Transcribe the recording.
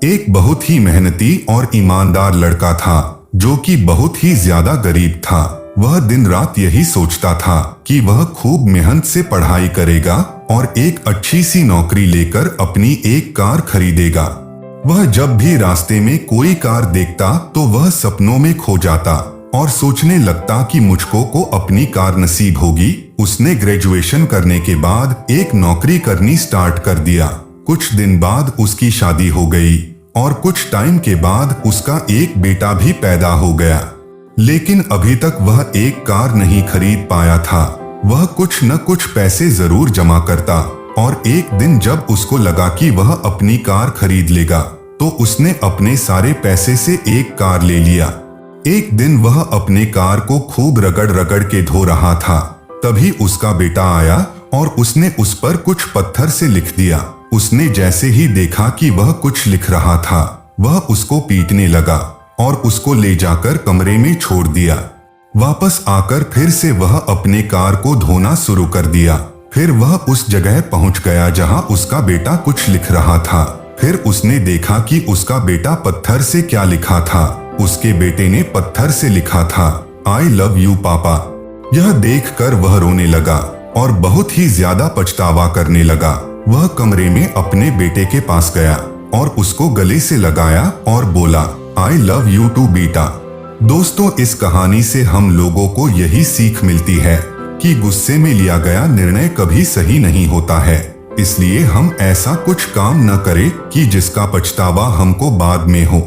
एक बहुत ही मेहनती और ईमानदार लड़का था जो कि बहुत ही ज्यादा गरीब था। वह दिन रात यही सोचता था कि वह खूब मेहनत से पढ़ाई करेगा और एक अच्छी सी नौकरी लेकर अपनी एक कार खरीदेगा। वह जब भी रास्ते में कोई कार देखता तो वह सपनों में खो जाता और सोचने लगता कि मुझको को अपनी कार नसीब होगी। उसने ग्रेजुएशन करने के बाद एक नौकरी करनी स्टार्ट कर दिया। कुछ दिन बाद उसकी शादी हो गई और कुछ टाइम के बाद उसका एक बेटा भी पैदा हो गया। लेकिन अभी तक वह एक कार नहीं खरीद पाया था। वह कुछ न कुछ पैसे जरूर जमा करता और एक दिन जब उसको लगा कि वह अपनी कार खरीद लेगा तो उसने अपने सारे पैसे से एक कार ले लिया। एक दिन वह अपने कार को खूब रगड़ रगड़ के धो रहा था। तभी उसका बेटा आया और उसने उस पर कुछ पत्थर से लिख दिया। उसने जैसे ही देखा कि वह कुछ लिख रहा था, वह उसको पीटने लगा और उसको ले जाकर कमरे में छोड़ दिया। वापस आकर फिर से वह अपने कार को धोना शुरू कर दिया। फिर वह उस जगह पहुंच गया जहां उसका बेटा कुछ लिख रहा था। फिर उसने देखा कि उसका बेटा पत्थर से क्या लिखा था। उसके बेटे ने पत्थर से लिखा था, आई लव यू पापा। यह देखकर वह रोने लगा और बहुत ही ज्यादा पछतावा करने लगा। वह कमरे में अपने बेटे के पास गया और उसको गले से लगाया और बोला, आई लव यू टू बेटा। दोस्तों, इस कहानी से हम लोगों को यही सीख मिलती है कि गुस्से में लिया गया निर्णय कभी सही नहीं होता है। इसलिए हम ऐसा कुछ काम न करें कि जिसका पछतावा हमको बाद में हो।